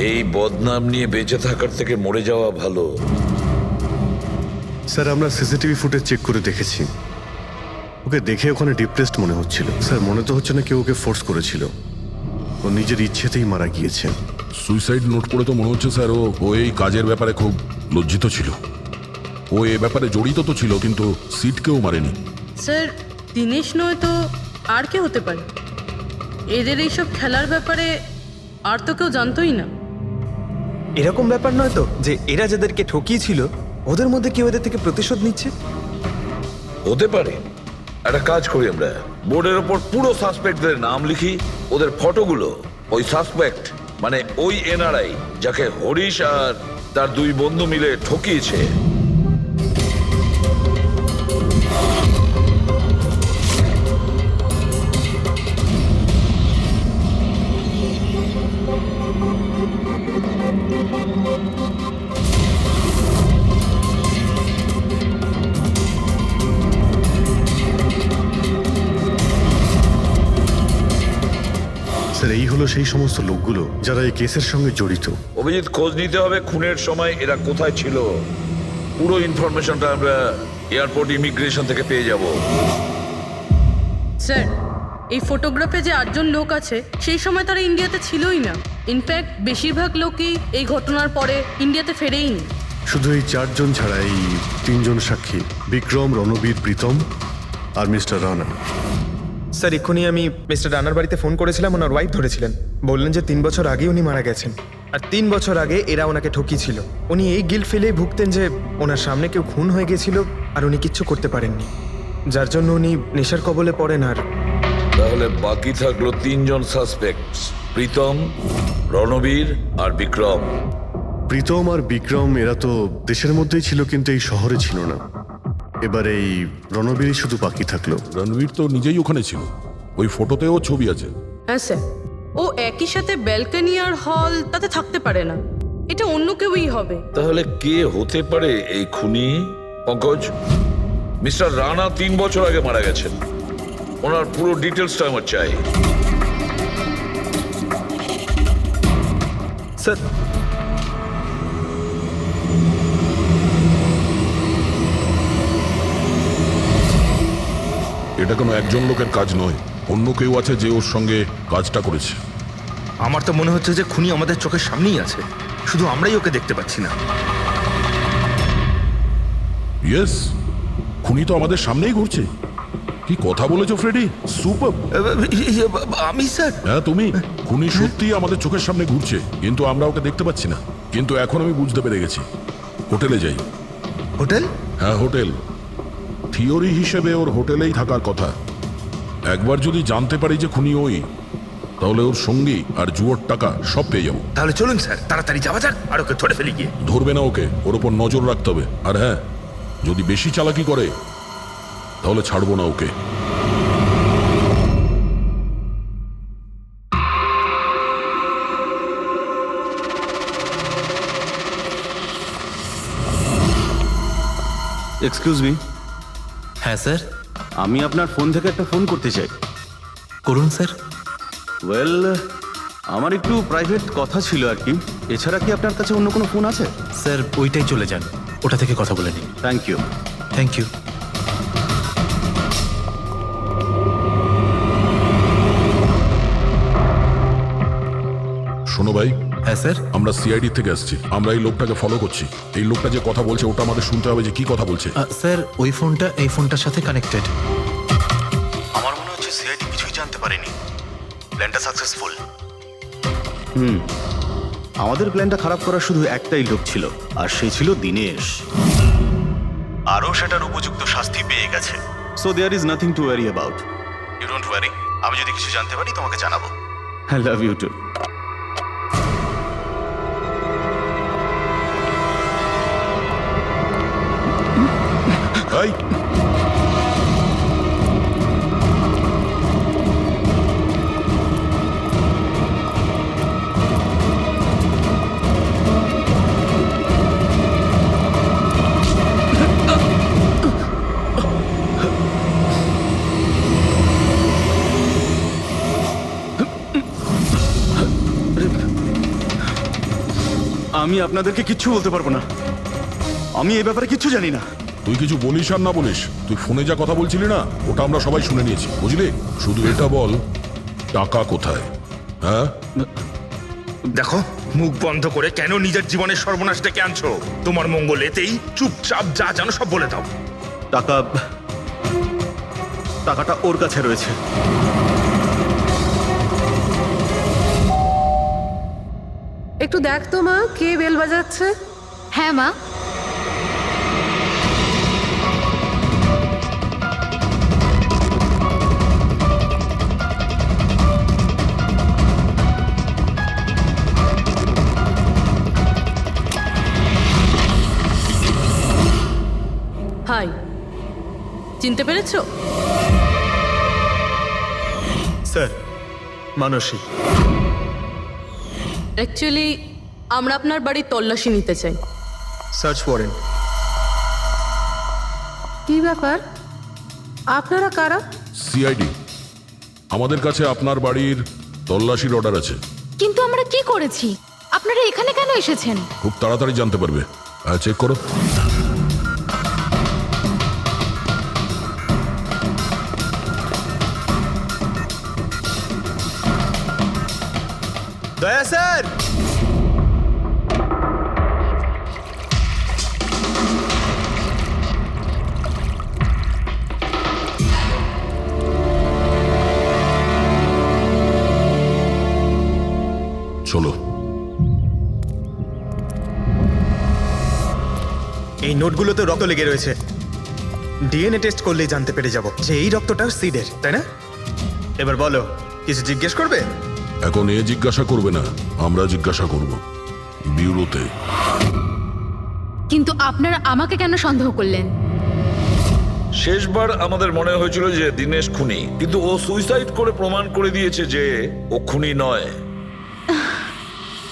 এই বদনাম নিয়ে বেঁচে থাকার থেকে মরে যাওয়া ভালো। স্যার আমরা সিসিটিভি ফুটেজ চেক করে দেখেছি, ওকে দেখে ওখানে ডিপ্রেসড মনে হচ্ছিল। স্যার মনে তো হচ্ছে না কেউ ওকে ফোর্স করেছিল, ও নিজের ইচ্ছেতেই মারা গিয়েছে। সুইসাইড নোট পড়ে তো মনে হচ্ছে স্যার ও এই কাজের ব্যাপারে খুব লজ্জিত ছিল। ও এ ব্যাপারে জড়িত তো ছিল, কিন্তু সিটকেও মারেনি। স্যার দিনেশ নয় তো আর কে হতে পারে? এদের এইসব খেলার ব্যাপারে আর তো কেউ জানতোই না। এরকম ব্যাপার নয় তো যে এরা যাদেরকে ঠকিয়েছিল ওদের মধ্যে কেউ এদের থেকে প্রতিশোধ নিচ্ছে? হতে পারে। একটা কাজ করি, আমরা বোর্ডের ওপর পুরো সাসপেক্টদের নাম লিখি, ওদের ফটোগুলো ওই সাসপেক্ট মানে ওই এনআরআই যাকে হরিশ আর তার দুই বন্ধু মিলে ঠকিয়েছে, স্যার এই হলো সেই সমস্ত লোকগুলো যারা এই কেসের সঙ্গে জড়িত। অভিজিৎ খোঁজ নিতে হবে খুনের সময় এরা কোথায় ছিল। পুরো ইনফরমেশনটা আমরা এয়ারপোর্ট ইমিগ্রেশন থেকে পেয়ে যাব। স্যার এই ফটোগ্রাফে যে 8জন লোক আছে সেই সময় তারা ইন্ডিয়াতে ছিলই না। ইনফ্যাক্ট বেশিরভাগ লোকই এই ঘটনার পরে ইন্ডিয়াতে ফেরেইনি। শুধু এই 4 জন ছাড়া এই 3 জন সাক্ষী, বিক্রম, রণবীর, প্রীতম আর মিস্টার রানা। স্যার এক্ষুনি আমি মিস্টার রানার বাড়িতে ফোন করেছিলাম, ওনার ওয়াইফ ধরেছিলেন। বললেন যে 3 বছর আগে উনি মারা গেছেন, আর 3 বছর আগে এরা ওনাকে ঠকিয়েছিল। উনি এই গিল্ট ফেলেই ভুগতেন যে ওনার সামনে কেউ খুন হয়ে গেছিল আর উনি কিচ্ছু করতে পারেননি, যার জন্য উনি নেশার কবলে পড়েন। আর তাহলে বাকি থাকলো 3 জন সাসপেক্ট, প্রীতম, রণবীর আর বিক্রম। প্রীতম আর বিক্রম এরা তো দেশের মধ্যেই ছিল, কিন্তু এই শহরে ছিল না। এবার এই রণবীরই শুধু বাকি থাকলো। রণবীর তো নিজেই ওখানে ছিল, ওই ফটোতেও ছবি আছে। হ্যাঁ স্যার, ও একই সাথে ব্যালকনি আর হল তাতে থাকতে পারে না, এটা অন্য কেউই হবে। তাহলে কে হতে পারে এই খুনি? পঙ্কজ, মিস্টার রানা 3 বছর আগে মারা গেছেন। ওনার পুরো ডিটেলসটা আমার চাই। স্যার, এটা কোনো একজন লোকের কাজ নয়, অন্য কেউ আছে যে ওর সঙ্গে কাজটা করেছে। আমার তো মনে হচ্ছে যে খুনি আমাদের চোখের সামনেই আছে, শুধু আমরাই ওকে দেখতে পাচ্ছি না। ইয়েস, খুনি তো আমাদের সামনেই ঘুরছে। কি কথা বলেছো ফ্রেডি, সুপার। আমি স্যার, হ্যাঁ তুমি, খুনি সত্যিই আমাদের চোখের সামনে ঘুরছে, কিন্তু আমরা ওকে দেখতে পাচ্ছি না। কিন্তু এখন আমি বুঝতে পেরে গেছি। হোটেলে যাই। হোটেল? হ্যাঁ হোটেল। থিওরি হিসেবে ওর হোটেলেই থাকার কথা। একবার যদি জানতে পারি যে খুনি ওই, তাহলে ওর সঙ্গী আর জুয়োর টাকা সব পেয়ে যাবো। তাহলে চলুন স্যার, তাড়াতাড়ি যাওয়া যাক আর ওকে ধরে ফেলি গিয়ে। ধরবে না ওকে, ওর ওপর নজর রাখতে হবে। আর হ্যাঁ, যদি বেশি চালাকি করে তাহলে ছাড়বো না ওকে। এক্সকিউজ মি, হ্যাঁ স্যার, আমি আপনার ফোন থেকে একটা ফোন করতে চাই। করুন স্যার। ওয়েল, আমার একটু প্রাইভেট কথা ছিল আর কি। এছাড়া কি আপনার কাছে অন্য কোনো ফোন আছে? স্যার ওইটাই চলে যান, ওটা থেকে কথা বলে নিন। Thank you. Thank you. শোনো ভাই, হ্যাঁ স্যার। আমরা সিআইডি থেকে আসছি। আমরা এই লোকটাকে ফলো করছি। এই লোকটা যে কথা বলছে ওটা আমাদের শুনতে হবে যে কি কথা বলছে। স্যার ওই ফোনটা এই ফোনটার সাথে কানেক্টেড। আমার মনে হচ্ছে সিআইডি কিছুই জানতে পারেনি। প্ল্যানটা সাকসেসফুল। আমাদের প্ল্যানটা খারাপ করার শুধু একটাই লোক ছিল, আর সেই ছিল দিনেশ। আরও সেটার উপযুক্ত শাস্তি পেয়ে গেছে। So there is nothing to worry about. You don't worry. আমি যদি কিছু জানতে পারি তোমাকে জানাবো। I love you too. এই, আমি আপনাদেরকে কিচ্ছু বলতে পারবো না। আমি এই ব্যাপারে কিচ্ছু জানি না। তুই কিছু বলিস আর না বলিস, তুই ফোনে যা কথা বলছিলি না ওটা আমরা সবাই শুনে নিয়েছি, বুঝলি? শুধু এটা বল, টাকা কোথায়? হ্যাঁ, দেখো, মুখ বন্ধ করে কেন নিজের জীবনের সর্বনাশ ডেকে আনছো? তোমার মঙ্গল এতেই। চুপচাপ যা জানো সব বলে দাও। টাকাটা ওর কাছে রয়েছে। একটু দেখ তো মা, কে বেল বাজাচ্ছে? হ্যাঁ মা। হাই, চিনতে পেরেছো? স্যার, মানসী। অ্যাকচুয়ালি আমরা আপনার বাড়ির তল্লাশি নিতে চাই। Search warrant. কি ব্যাপার? আপনারা কারা? সিআইডি। আমাদের কাছে আপনার বাড়ির তল্লাশির অর্ডার আছে। কিন্তু আমরা কি করেছি? আপনারা এখানে কেন এসেছেন? খুব তাড়াতাড়ি জানতে পারবে। চেক করো। দয়া স্যার। চলো। এই নোটগুলোতে রক্ত লেগে রয়েছে। ডিএনএ টেস্ট করলেই জানতে পেরে যাব যে এই রক্তটা সিডের, তাই না? এবার বলো, কিছু জিজ্ঞেস করবে? এখন এ জিজ্ঞাসা করবে না, আমরা জিজ্ঞাসা করব ব্যুরোতে। কিন্তু আপনারা আমাকে কেন সন্দেহ করলেন? শেষবার আমাদের মনে হয়েছিল যে দিনেশ খুনি, কিন্তু ও সুইসাইড করে প্রমাণ করে দিয়েছে যে ও খুনি নয়।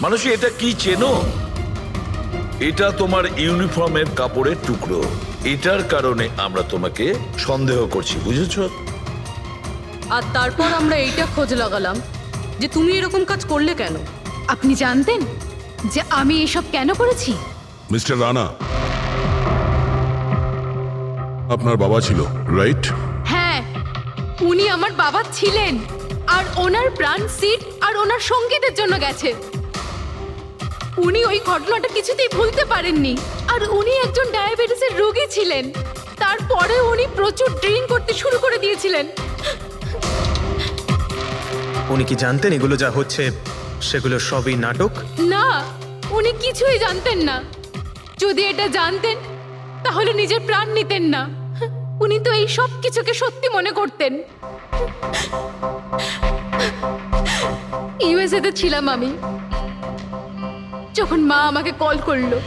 মানুষ, এটা কি চেনো? এটা তোমার ইউনিফর্মের কাপড়ের টুকরো। এটার কারণে আমরা তোমাকে সন্দেহ করছি, বুঝেছো? আর তারপর আমরা এইটা খোঁজ লাগালাম যে তুমি এরকম কাজ করলে কেন। আপনি জানতেন যে আমি এসব কেন করেছি? মিস্টার রানা, আপনার বাবা ছিল, রাইট? হ্যাঁ, উনি আমার বাবা ছিলেন, আর ওনার প্রাণ সিট আর ওনার সঙ্গীতের জন্য গেছে। উনি ওই ঘটনাটা কিছুতেই ভুলতে পারেননি, আর উনি একজন ডায়াবেটিসের রোগী ছিলেন। তারপরে উনি প্রচুর ড্রিঙ্ক করতে শুরু করে দিয়েছিলেন। উনি কি জানতেন এগুলো যা হচ্ছে সেগুলো সবই নাটক? না, উনি কিছুই জানতেন না। যদি এটা জানতেন তাহলে নিজের প্রাণ নিতেন না। উনি তো এই সব কিছুকে সত্যি মনে করতেন। ইউএসএতে ছিলাম আমি, যখন মা আমাকে কল করলো।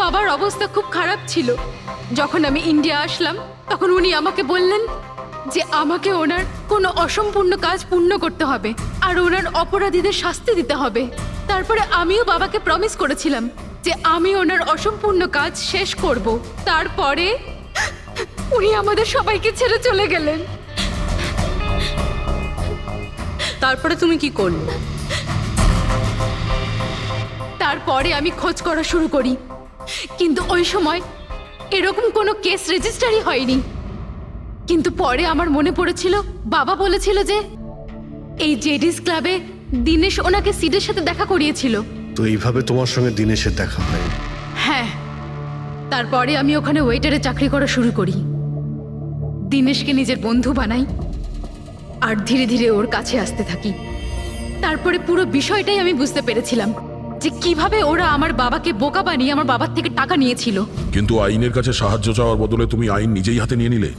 বাবার অবস্থা খুব খারাপ ছিল। যখন আমি ইন্ডিয়া আসলাম তখন উনি আমাকে বললেন যে আমাকে ওনার কোনো অসম্পূর্ণ কাজ পূর্ণ করতে হবে আর ওনার অপরাধীদের শাস্তি দিতে হবে। তারপরে আমিও বাবাকে প্রমিস করেছিলাম যে আমি ওনার অসম্পূর্ণ কাজ শেষ করব। তারপরে উনি আমাদের সবাইকে ছেড়ে চলে গেলেন। তারপরে তুমি কি করলে? তারপরে আমি খোঁজ করা শুরু করি, কিন্তু ওই সময় এরকম কোনো কেস রেজিস্টারই হয়নি। কিন্তু পরে আমার মনে পড়েছিল বাবা বলেছিল যে এই জেডিস ক্লাবে দিনেশ ওনাকে সিডের সাথে দেখা করিয়েছিল। তো এইভাবে তোমার সঙ্গে দিনেশের দেখা হয়? হ্যাঁ, তারপরে আমি ওখানে ওয়েটারে চাকরি করা শুরু করি। দিনেশকে নিজের বন্ধু বানাই আর ধীরে ধীরে ওর কাছে আসতে থাকি। তারপরে পুরো বিষয়টাই আমি বুঝতে পেরেছিলাম যে কিভাবে ওরা আমার বাবাকে বোকা বানিয়ে আমার বাবার থেকে টাকা নিয়েছিল। কিন্তু আইনের কাছে সাহায্য চাওয়ার বদলে তুমি আইন নিজেই হাতে নিয়ে নিলে।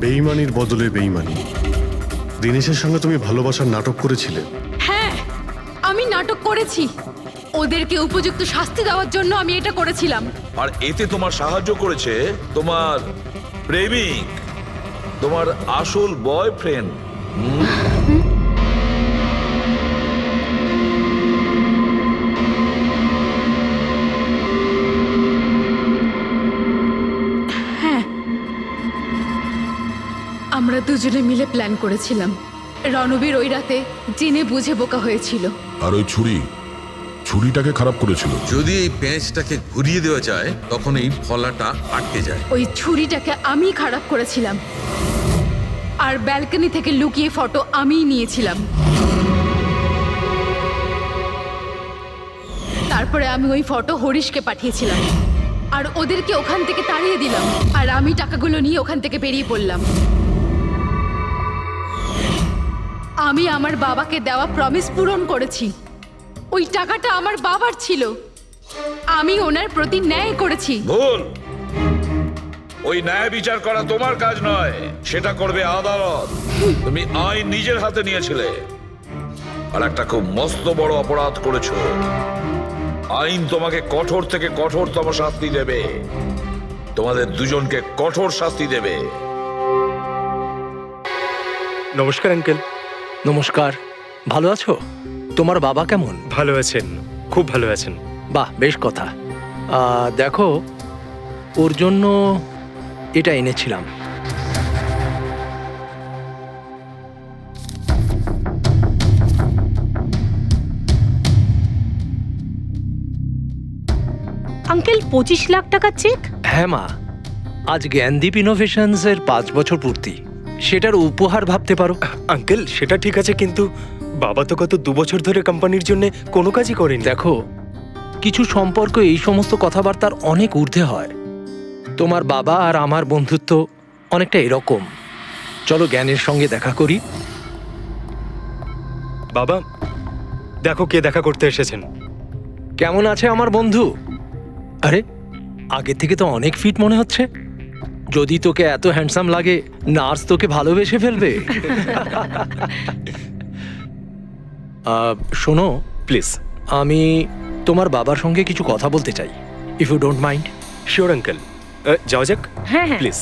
বেইমানির বদলে বেইমানি। দিনেশের সঙ্গে তুমি ভালোবাসার নাটক করেছিলে। হ্যাঁ, আমি নাটক করেছি। ওদেরকে উপযুক্ত শাস্তি দেওয়ার জন্য আমি এটা করেছিলাম। আর এতে তোমার সাহায্য করেছে তোমার প্রেমিক, তোমার আসল বয়ফ্রেন্ড। আমরা দুজনে মিলে প্ল্যান করেছিলাম। রণবীর ওই রাতে জেনে বুঝে বোকা হয়েছিল। আর ওই ছুরিটাকে খারাপ করেছিল। যদি এই পেঁচটাকে ঘুরিয়ে দেওয়া যায় তখন এই ফলাটা আটকে যায়। ওই ছুরিটাকে আমি খারাপ করেছিলাম, আর ব্যালকনি থেকে লুকিয়ে ফটো আমিই নিয়েছিলাম। তারপরে আমি ওই ফটো হরিশকে পাঠিয়েছিলাম, আর ওদেরকে ওখান থেকে তাড়িয়ে দিলাম, আর আমি টাকাগুলো নিয়ে ওখান থেকে বেরিয়ে পড়লাম। আমি আমার বাবাকে দেওয়া প্রমিস পূরণ করেছি। ওই টাকাটা আমার বাবার ছিল, আমি ওনার প্রতি ন্যায় করেছি। ভুল। ওই ন্যায় বিচার করা তোমার কাজ নয়, সেটা করবে আদালত। তুমি আইন নিজের হাতে নিয়েছিলে আর একটা খুব মস্ত বড় অপরাধ করেছো। আইন তোমাকে কঠোর থেকে কঠোরতম শাস্তি দেবে। তোমাদের দুজনকে কঠোর শাস্তি দেবে। নমস্কার আঙ্কেল। নমস্কার। ভালো আছো? তোমার বাবা কেমন? ভালো আছেন, খুব ভালো আছেন। বাহ, বেশ কথা। দেখো, ওর জন্য এটা এনেছিলাম। আঙ্কেল, 25 লাখ টাকার চেক? হ্যাঁ মা, আজ জ্ঞানদীপ ইনোভেশনস এর 5 বছর পূর্তি। সেটার উপহার ভাবতে পারো। আঙ্কেল, সেটা ঠিক আছে, কিন্তু বাবা তো গত 2 বছর ধরে কোম্পানির জন্য কোনো কাজই করেনি। দেখো, কিছু সম্পর্ক এই সমস্ত কথাবার্তার অনেক ঊর্ধ্বে হয়। তোমার বাবা আর আমার বন্ধুত্ব অনেকটা এরকম। চলো জ্ঞানের সঙ্গে দেখা করি। বাবা, দেখো কে দেখা করতে এসেছেন। কেমন আছে আমার বন্ধু? আরে, আগে থেকে তো অনেক ফিট মনে হচ্ছে। যদি তোকে এত হ্যান্ডসাম লাগে, নার্স তোকে ভালোবেসে ফেলবে। শোনো প্লিজ, আমি তোমার বাবার সঙ্গে কিছু কথা বলতে চাই, if you don't mind. Sure uncle, যাওয়া যাক। হ্যাঁ হ্যাঁ, প্লিজ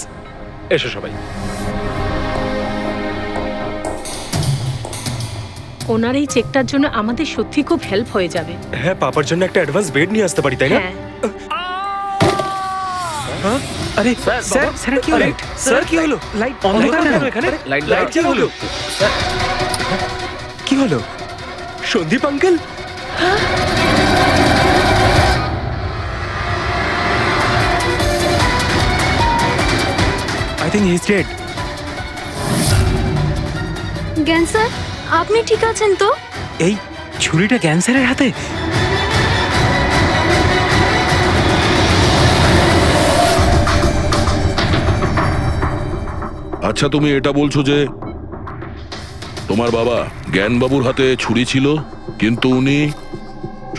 এসো সবাই। ওনার এই চেকটার জন্য আমাদের সত্যি খুব হেল্প হয়ে যাবে। হ্যাঁ, পাপার জন্য একটা অ্যাডভান্স বেড নিয়ে আসতে পারি, তাই না? হ্যাঁ। আরে স্যার স্যার কি হলো স্যার কি হলো লাইট অন্ধকার কেন এখানে লাইট কি হলো কি হলো Sandeep uncle I think he is dead জ্ঞান স্যার আপনি ঠিক আছেন তো? এই ছুরিটা ক্যান্সারের হাতে আচ্ছা তুমি এটা বলছো যে তোমার বাবা জ্ঞানবাবুর হাতে ছুরি ছিল কিন্তু উনি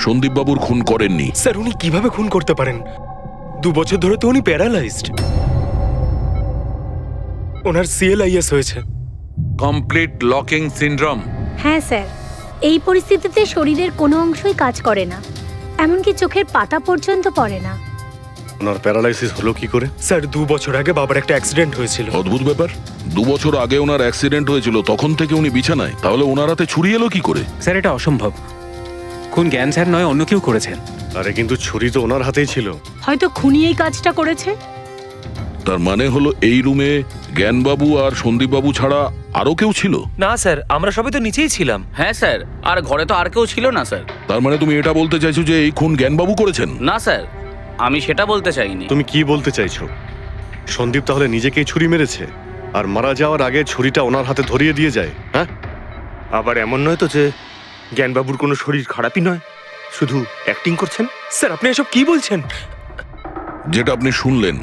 সন্দীপ বাবুর খুন করেননি। স্যার উনি কিভাবে খুন করতে পারেন 2 বছর ধরে তো উনি প্যারালাইজড ওনার সিএলআইএস হয়েছে কমপ্লিট লকিং সিনড্রোম। হ্যাঁ স্যার, এই পরিস্থিতিতে শরীরের কোনো অংশই কাজ করে না, এমনকি চোখের পাতা পর্যন্ত পড়ে না। ওনার প্যারালাইসিস হলো কি করে? স্যার 2 বছর আগে বাবার একটা অ্যাক্সিডেন্ট হয়েছিল। অদ্ভুত ব্যাপার, 2 বছর আগে ওনার অ্যাক্সিডেন্ট হয়েছিল, তখন থেকে উনি বিছানায়, তাহলে ওনার হাতে ছুরি এলো কি করে? স্যার এটা অসম্ভব, খুন জ্ঞান স্যার নয় অন্য কেউ করেছেন। আরে কিন্তু ছুরি তো ওনার হাতেই ছিল। হয়তো খুনি এই কাজটা করেছে। তার মানে হলো এই রুমে জ্ঞানবাবু আর সন্দীপবাবু ছাড়া আরো কেউ ছিল? না স্যার, আমরা সবাই তো নিচেই ছিলাম। হ্যাঁ স্যার, আর ঘরে তো আর কেউ ছিল না স্যার। তার মানে তুমি এটা বলতে চাইছো যে এই খুন জ্ঞানবাবু করেছেন? না স্যার, আমি সেটা বলতে চাইনি। তুমি কি বলতে চাইছো? সন্দীপ তাহলে নিজেকেই ছুরি মেরেছে আর মারা যাওয়ার আগে ছুরিটা ওনার হাতে ধরিয়ে দিয়ে যায়? হ্যাঁ, আবার এমন নয় তো যে জ্ঞানবাবুর কোনো শরীর খারাপই নয়, শুধু অ্যাক্টিং করছেন। স্যার আপনি এসব কি বলছেন? যেটা আপনি শুনলেন,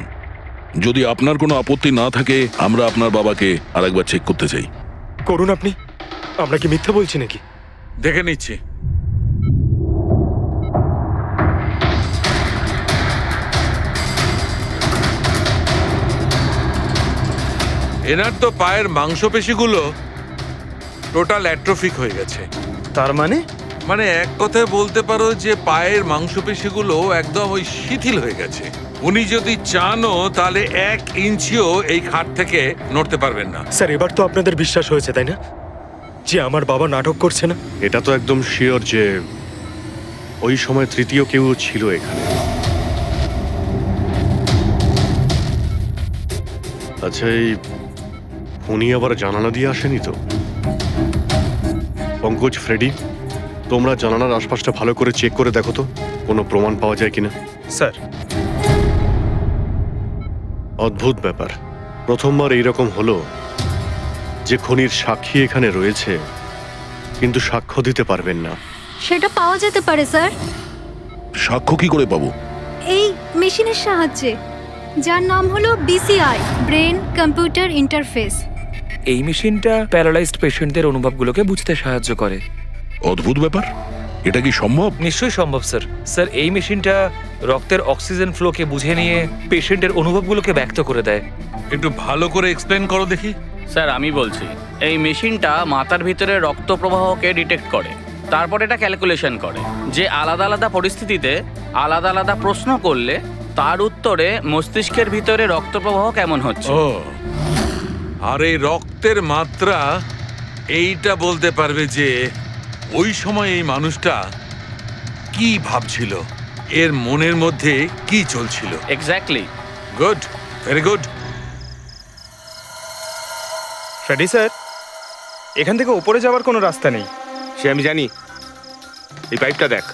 যদি আপনার কোনো আপত্তি না থাকে আমরা আপনার বাবাকে আরেকবার চেক করতে চাই। করুন আপনি, আমরা কি মিথ্যা বলছি নাকি? দেখে নিচ্ছি। এনার তো পায়ের মাংসপেশিগুলো টোটাল অ্যাট্রোফিক হয়ে গেছে। তার মানে মানে এক কথায় বলতে পারো যে পায়ের মাংসপেশিগুলো একদম ওই শিথিল হয়ে গেছে। উনি যদি চানও তাহলে 1 ইঞ্চিও এই খাট থেকে নড়তে পারবেন না। স্যার এবার তো আপনাদের বিশ্বাস হয়েছে তাই না, যে আমার বাবা নাটক করছে না? এটা তো একদম শিওর যে ওই সময় তৃতীয় কেউ ছিল এখানে। আচ্ছা, এই উনি আবার জানালা দিয়ে আসেনি তো? পঙ্কজ, ফ্রেডি, তোমরা জানালার আশপাশটা ভালো করে চেক করে দেখো তো কোনো প্রমাণ পাওয়া যায় কিনা। স্যার অদ্ভুত ব্যাপার, প্রথমবার এইরকম হলো যে খুনির সাক্ষী এখানে রয়েছে কিন্তু সাক্ষ্য দিতে পারবেন না। সেটা পাওয়া যেতে পারে স্যার, সাক্ষ্য কি করে পাবো? এই মেশিনের সাহায্যে, যার নাম হলো BCI, ব্রেন কম্পিউটার ইন্টারফেস। এই মেশিনটা প্যারালাইজড পেশেন্টদের অনুভবগুলোকে বুঝতে সাহায্য করে। অদ্ভুত ব্যাপার, এটা কি সম্ভব? নিশ্চয়ই সম্ভব স্যার। স্যার এই মেশিনটা রক্তের অক্সিজেন ফ্লোকে বুঝে নিয়ে পেশেন্টের অনুভবগুলোকে ব্যক্ত করে দেয়। একটু ভালো করে এক্সপ্লেন করো দেখি। স্যার আমি বলছি, এই মেশিনটা মাথার ভিতরে রক্ত প্রবাহকে ডিটেক্ট করে, তারপর এটা ক্যালকুলেশন করে যে আলাদা আলাদা পরিস্থিতিতে আলাদা আলাদা প্রশ্ন করলে তার উত্তরে মস্তিষ্কের ভিতরে রক্ত প্রবাহ কেমন হচ্ছে। ও, আর এই রক্তের মাত্রা এইটা বলতে পারবে যে ওই সময় এই মানুষটা কি ভাবছিল, এর মনের মধ্যে কি চলছিল। Exactly. Good, very good. Freddy sir, এখান থেকে ওপরে যাওয়ার কোনো রাস্তা নেই, সে আমি জানি। এই পাইপটা দেখ।